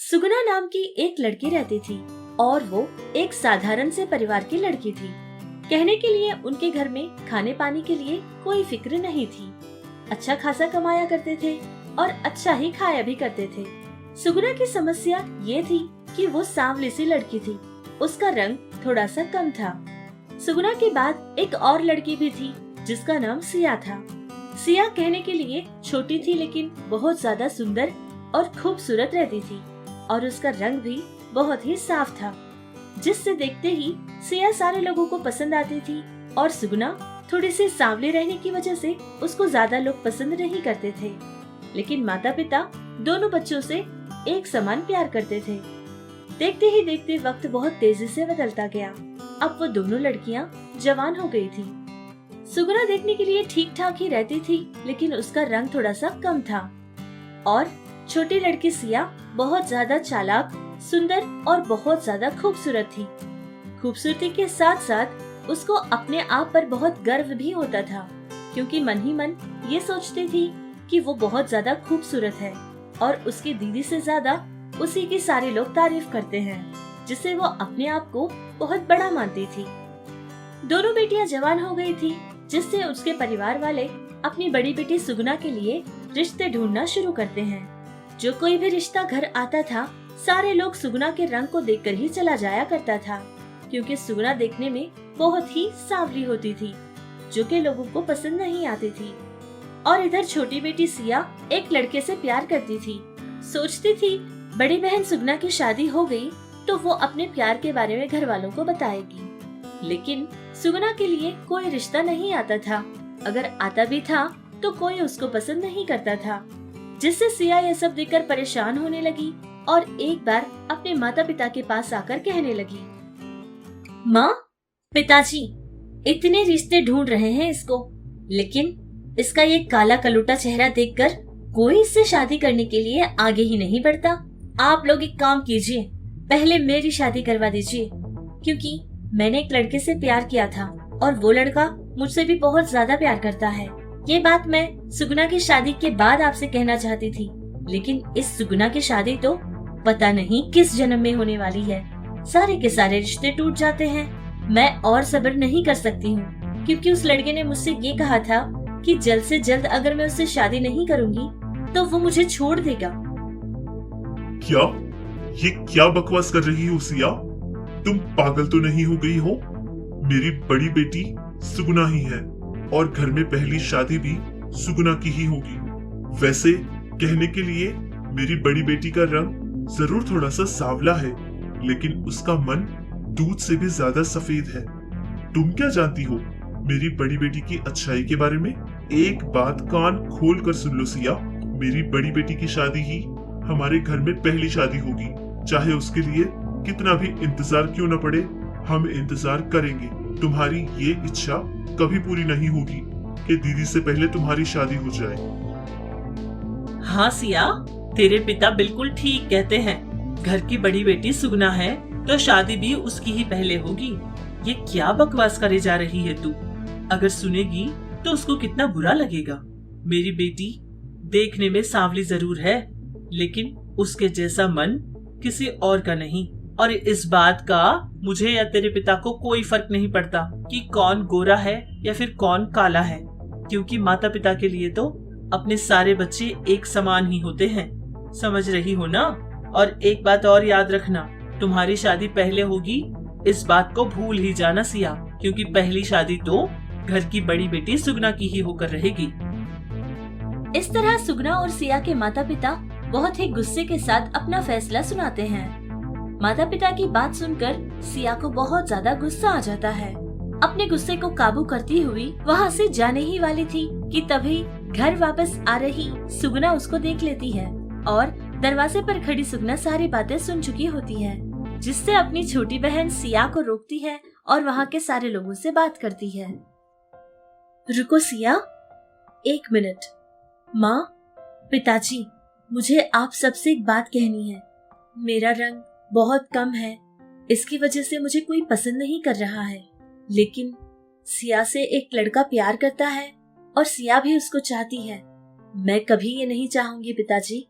सुगुना नाम की एक लड़की रहती थी और वो एक साधारण से परिवार की लड़की थी। कहने के लिए उनके घर में खाने पानी के लिए कोई फिक्र नहीं थी। अच्छा खासा कमाया करते थे और अच्छा ही खाया भी करते थे। सुगुना की समस्या ये थी कि वो सांवली सी लड़की थी, उसका रंग थोड़ा सा कम था। सुगुना के बाद एक और लड़की भी थी जिसका नाम सिया था। सिया कहने के लिए छोटी थी लेकिन बहुत ज्यादा सुंदर और खूबसूरत रहती थी और उसका रंग भी बहुत ही साफ था, जिससे देखते ही सिया सारे लोगों को पसंद आती थी। और सुगुना थोड़ी सी सांवली रहने की वजह से उसको ज्यादा लोग पसंद नहीं करते थे, लेकिन माता पिता दोनों बच्चों से एक समान प्यार करते थे। देखते ही देखते वक्त बहुत तेजी से बदलता गया। अब वो दोनों लड़कियां जवान हो गई थी। सुगुना देखने के लिए ठीक ठाक ही रहती थी, लेकिन उसका रंग थोड़ा सा कम था। और छोटी लड़की सिया बहुत ज्यादा चालाक, सुंदर और बहुत ज्यादा खूबसूरत थी। खूबसूरती के साथ साथ उसको अपने आप पर बहुत गर्व भी होता था, क्योंकि मन ही मन ये सोचती थी कि वो बहुत ज्यादा खूबसूरत है और उसकी दीदी से ज्यादा उसी की सारे लोग तारीफ करते हैं, जिससे वो अपने आप को बहुत बड़ा मानती थी। दोनों बेटियां जवान हो गई थी, जिससे उसके परिवार वाले अपनी बड़ी बेटी सुगुना के लिए रिश्ते ढूंढना शुरू करते हैं। जो कोई भी रिश्ता घर आता था, सारे लोग सुगुना के रंग को देखकर ही चला जाया करता था, क्योंकि सुगुना देखने में बहुत ही सांवली होती थी, जो कि लोगों को पसंद नहीं आती थी। और इधर छोटी बेटी सिया एक लड़के से प्यार करती थी। सोचती थी बड़ी बहन सुगुना की शादी हो गई तो वो अपने प्यार के बारे में घर वालों को बताएगी, लेकिन सुगुना के लिए कोई रिश्ता नहीं आता था। अगर आता भी था तो कोई उसको पसंद नहीं करता था, जिससे सिया यह सब देखकर परेशान होने लगी और एक बार अपने माता पिता के पास आकर कहने लगी, माँ, पिताजी इतने रिश्ते ढूंढ रहे हैं इसको, लेकिन इसका ये काला कलूटा चेहरा देखकर कोई इससे शादी करने के लिए आगे ही नहीं बढ़ता। आप लोग एक काम कीजिए, पहले मेरी शादी करवा दीजिए, क्योंकि मैंने एक लड़के से प्यार किया था और वो लड़का मुझसे भी बहुत ज्यादा प्यार करता है। ये बात मैं सुगुना की शादी के बाद आपसे कहना चाहती थी, लेकिन इस सुगुना की शादी तो पता नहीं किस जन्म में होने वाली है। सारे के सारे रिश्ते टूट जाते हैं। मैं और सब्र नहीं कर सकती हूँ, क्योंकि उस लड़के ने मुझसे ये कहा था कि जल्द से जल्द अगर मैं उससे शादी नहीं करूँगी तो वो मुझे छोड़ देगा। क्या? ये क्या बकवास कर रही हो सिया? तुम पागल तो नहीं हो गई हो? मेरी बड़ी बेटी सुगुना ही है और घर में पहली शादी भी सुगुना की ही होगी। वैसे कहने के लिए मेरी बड़ी बेटी का रंग जरूर थोड़ा सा सांवला है, लेकिन उसका मन दूध से भी ज्यादा सफेद है। तुम क्या जानती हो मेरी बड़ी बेटी की अच्छाई के बारे में? एक बात कान खोल कर सुन लो सिया, मेरी बड़ी बेटी की शादी ही हमारे घर में पहली शादी होगी, चाहे उसके लिए कितना भी इंतजार क्यों न पड़े, हम इंतजार करेंगे। तुम्हारी ये इच्छा कभी पूरी नहीं होगी कि दीदी से पहले तुम्हारी शादी हो जाए। हाँ सिया, तेरे पिता बिल्कुल ठीक कहते हैं। घर की बड़ी बेटी सुगुना है तो शादी भी उसकी ही पहले होगी। ये क्या बकवास करे जा रही है तू? अगर सुनेगी तो उसको कितना बुरा लगेगा। मेरी बेटी देखने में सांवली जरूर है, लेकिन उसके जैसा मन किसी और का नहीं। और इस बात का मुझे या तेरे पिता को कोई फर्क नहीं पड़ता कि कौन गोरा है या फिर कौन काला है, क्योंकि माता पिता के लिए तो अपने सारे बच्चे एक समान ही होते हैं। समझ रही हो ना? और एक बात और याद रखना, तुम्हारी शादी पहले होगी, इस बात को भूल ही जाना सिया, क्योंकि पहली शादी तो घर की बड़ी बेटी सुगुना की ही होकर रहेगी। इस तरह सुगुना और सिया के माता पिता बहुत ही गुस्से के साथ अपना फैसला सुनाते हैं। माता पिता की बात सुनकर सिया को बहुत ज्यादा गुस्सा आ जाता है। अपने गुस्से को काबू करती हुई वहाँ से जाने ही वाली थी कि तभी घर वापस आ रही सुगुना उसको देख लेती है और दरवाजे पर खड़ी सुगुना सारी बातें सुन चुकी होती है, जिससे अपनी छोटी बहन सिया को रोकती है और वहाँ के सारे लोगों से बात करती है। रुको सिया, एक मिनट। माँ, पिताजी, मुझे आप सबसे एक बात कहनी है। मेरा रंग बहुत कम है, इसकी वजह से मुझे कोई पसंद नहीं कर रहा है, लेकिन सिया से एक लड़का प्यार करता है और सिया भी उसको चाहती है। मैं कभी ये नहीं चाहूंगी पिताजी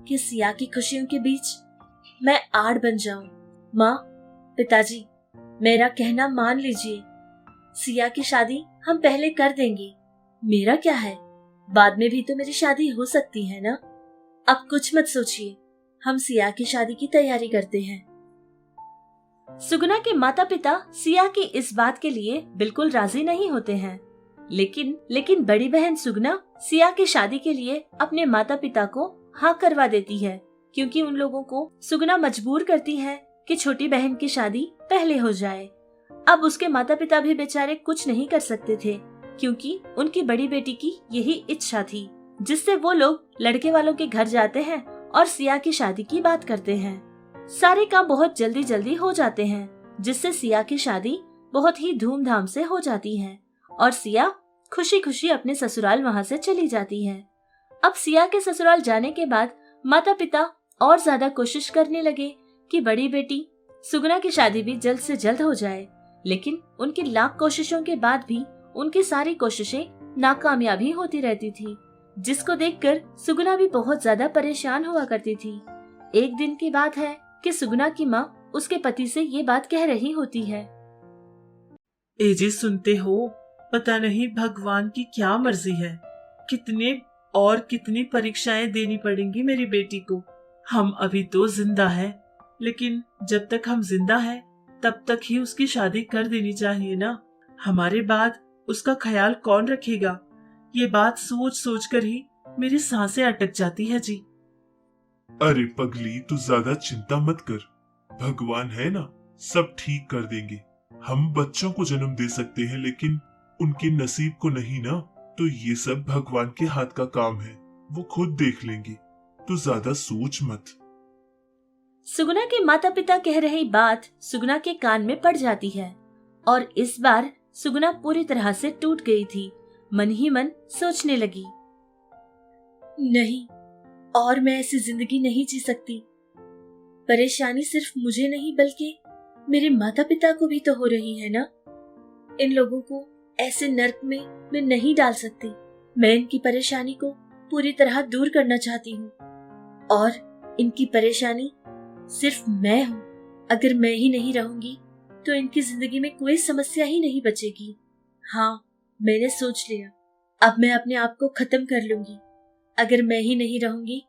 कि सिया की खुशियों के बीच मैं आड़ बन जाऊं। माँ, पिताजी, मेरा कहना मान लीजिए। सिया की शादी हम पहले कर देंगे। मेरा क्या है, बाद में भी तो मेरी शादी हो सकती है ना। अब कुछ मत सोचिए, हम सिया की शादी की तैयारी करते हैं। सुगुना के माता पिता सिया की इस बात के लिए बिल्कुल राजी नहीं होते हैं, लेकिन बड़ी बहन सुगना सिया की शादी के लिए अपने माता पिता को हाँ करवा देती है, क्योंकि उन लोगों को सुगना मजबूर करती है कि छोटी बहन की शादी पहले हो जाए। अब उसके माता पिता भी बेचारे कुछ नहीं कर सकते थे, क्योंकि उनकी बड़ी बेटी की यही इच्छा थी, जिससे वो लोग लड़के वालों के घर जाते हैं और सिया की शादी की बात करते हैं। सारे काम बहुत जल्दी जल्दी हो जाते हैं, जिससे सिया की शादी बहुत ही धूमधाम से हो जाती है और सिया खुशी खुशी अपने ससुराल वहाँ से चली जाती है। अब सिया के ससुराल जाने के बाद माता पिता और ज्यादा कोशिश करने लगे कि बड़ी बेटी सुगना की शादी भी जल्द से जल्द हो जाए, लेकिन उनकी लाख कोशिशों के बाद भी उनकी सारी कोशिशें नाकामयाब ही होती रहती थी, जिसको देखकर सुगना भी बहुत ज्यादा परेशान हुआ करती थी। एक दिन की बात है कि सुगना की माँ उसके पति से ये बात कह रही होती है। ए जी, सुनते हो, पता नहीं भगवान की क्या मर्जी है, कितनी परीक्षाएं देनी पड़ेंगी मेरी बेटी को। हम अभी तो जिंदा हैं, लेकिन जब तक हम जिंदा हैं तब तक ही उसकी शादी कर देनी चाहिए ना। हमारे बाद उसका ख्याल कौन रखेगा? ये बात सोच सोच कर ही मेरी सांसें अटक जाती है जी। अरे पगली, तू ज्यादा चिंता मत कर, भगवान है ना, सब ठीक कर देंगे। हम बच्चों को जन्म दे सकते हैं, लेकिन उनके नसीब को नहीं ना। तो ये सब भगवान के हाथ का काम है, वो खुद देख लेंगे। तू ज्यादा सोच मत। सुगना के माता पिता कह रही बात सुगना के कान में पड़ जाती है और इस बार सुगना पूरी तरह से टूट गई थी। मन ही मन सोचने लगी, नहीं, और मैं ऐसी जिंदगी नहीं जी सकती। परेशानी सिर्फ मुझे नहीं बल्कि मेरे माता पिता को भी तो हो रही है ना। इन लोगों को ऐसे नर्क में मैं नहीं डाल सकती। मैं इनकी परेशानी को पूरी तरह दूर करना चाहती हूँ और इनकी परेशानी सिर्फ मैं हूँ। अगर मैं ही नहीं रहूंगी तो इनकी जिंदगी में कोई समस्या ही नहीं बचेगी। हाँ, मैंने सोच लिया, अब मैं अपने आप को खत्म कर लूंगी। अगर मैं ही नहीं रहूंगी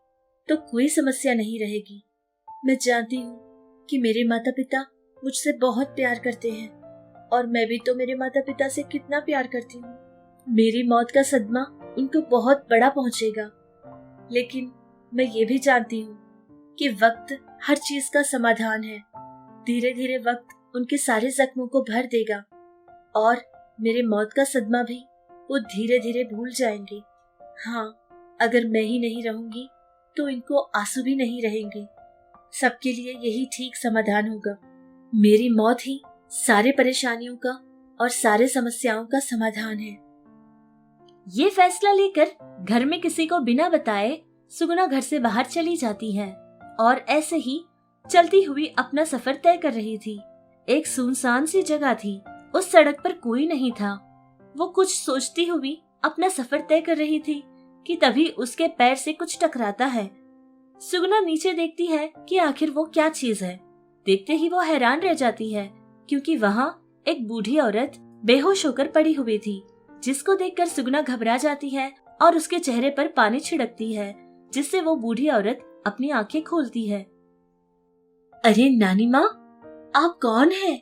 तो कोई समस्या नहीं रहेगी। मैं जानती हूँ कि मेरे माता पिता मुझसे बहुत प्यार करते हैं और मैं भी तो मेरे माता पिता से कितना प्यार करती हूँ। मेरी मौत का सदमा उनको बहुत बड़ा पहुंचेगा, लेकिन मैं ये भी जानती हूँ कि वक्त हर चीज का समाधान है। धीरे धीरे वक्त उनके सारे जख्मों को भर देगा और मेरे मौत का सदमा भी वो धीरे धीरे भूल जाएंगे। हाँ, अगर मैं ही नहीं रहूंगी तो इनको आंसू भी नहीं रहेंगे। सबके लिए यही ठीक समाधान होगा। मेरी मौत ही सारे परेशानियों का और सारे समस्याओं का समाधान है। ये फैसला लेकर घर में किसी को बिना बताए सुगना घर से बाहर चली जाती है और ऐसे ही चलती हुई अपना सफर तय कर रही थी। एक सुनसान सी जगह थी, उस सड़क पर कोई नहीं था। वो कुछ सोचती हुई अपना सफर तय कर रही थी कि तभी उसके पैर से कुछ टकराता है। सुगना नीचे देखती है कि आखिर वो क्या चीज है। देखते ही वो हैरान रह जाती है, क्योंकि वहाँ एक बूढ़ी औरत बेहोश होकर पड़ी हुई थी, जिसको देखकर सुगना घबरा जाती है और उसके चेहरे पर पानी छिड़कती है, जिससे वो बूढ़ी औरत अपनी आंखें खोलती है। अरे नानी माँ, आप कौन हैं?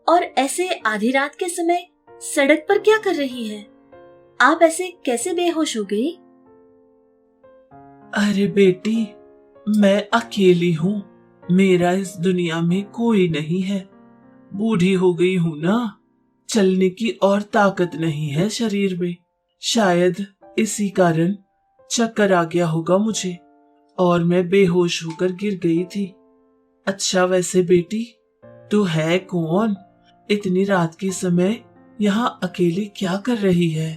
और ऐसे आधी रात के समय सड़क पर क्या कर रही हैं? आप ऐसे कैसे बेहोश हो गई? अरे बेटी, मैं अकेली हूँ, मेरा इस दुनिया में कोई नहीं है। बूढ़ी हो गई हूँ ना, चलने की और ताकत नहीं है शरीर में। शायद इसी कारण चक्कर आ गया होगा मुझे और मैं बेहोश होकर गिर गई थी। अच्छा, वैसे बेटी तू है कौन? इतनी रात के समय यहाँ अकेली क्या कर रही है?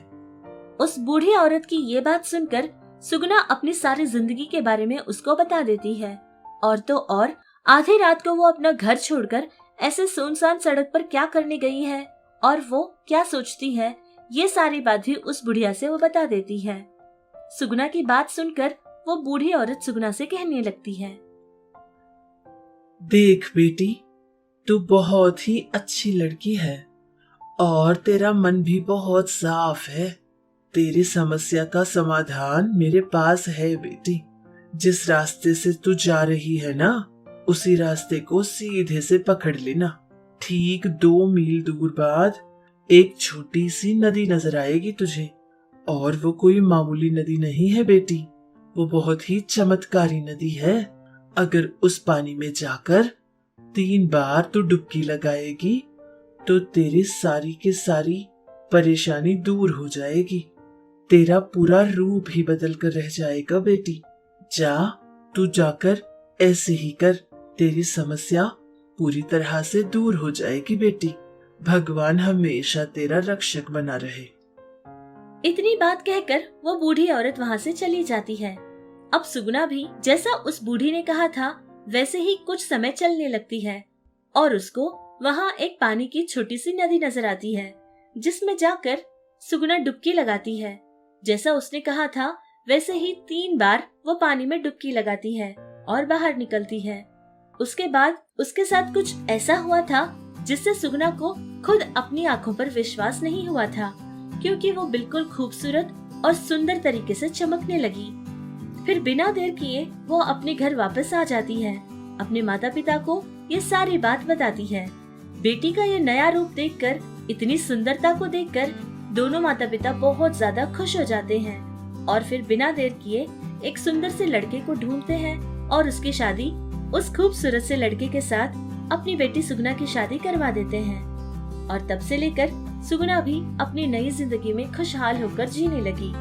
उस बूढ़ी औरत की ये बात सुनकर सुगना अपनी सारी जिंदगी के बारे में उसको बता देती है। और तो और आधी रात को वो अपना घर छोड़कर ऐसे सुनसान सड़क पर क्या करने गई है और वो क्या सोचती है, ये सारी बात भी उस बुढ़िया से वो बता देती है। सुगना की बात सुनकर वो बूढ़ी औरत सुगना से कहने लगती है, देख बेटी, तू बहुत ही अच्छी लड़की है और तेरा मन भी बहुत साफ है। तेरी समस्या का समाधान मेरे पास है बेटी। जिस रास्ते से तू जा रही है ना, उसी रास्ते को सीधे से पकड़ लेना। ठीक 2 मील दूर बाद एक छोटी सी नदी नजर आएगी तुझे, और वो कोई मामूली नदी नहीं है बेटी, वो बहुत ही चमत्कारी नदी है। अगर उस पानी में जाकर 3 बार तू डुबकी लगाएगी तो तेरी सारी की सारी परेशानी दूर हो जाएगी। तेरा पूरा रूप ही बदल कर रह जाएगा बेटी। जा, तू जाकर ऐसे ही कर, तेरी समस्या पूरी तरह से दूर हो जाएगी बेटी। भगवान हमेशा तेरा रक्षक बना रहे। इतनी बात कहकर वो बूढ़ी औरत वहाँ से चली जाती है। अब सुगुना भी जैसा उस बूढ़ी ने कहा था वैसे ही कुछ समय चलने लगती है और उसको वहाँ एक पानी की छोटी सी नदी नजर आती है, जिसमें जाकर सुगुना डुबकी लगाती है। जैसा उसने कहा था वैसे ही 3 बार वो पानी में डुबकी लगाती है और बाहर निकलती है। उसके बाद उसके साथ कुछ ऐसा हुआ था जिससे सुगुना को खुद अपनी आंखों पर विश्वास नहीं हुआ था, क्योंकि वो बिल्कुल खूबसूरत और सुंदर तरीके से चमकने लगी। फिर बिना देर किए वो अपने घर वापस आ जाती है। अपने माता पिता को ये सारी बात बताती है। बेटी का ये नया रूप देखकर, इतनी सुंदरता को देखकर दोनों माता पिता बहुत ज्यादा खुश हो जाते हैं और फिर बिना देर किए एक सुंदर से लड़के को ढूंढते हैं और उसकी शादी उस खूबसूरत से लड़के के साथ अपनी बेटी सुगुना की शादी करवा देते हैं। और तब से लेकर सुगुना भी अपनी नई जिंदगी में खुशहाल होकर जीने लगी।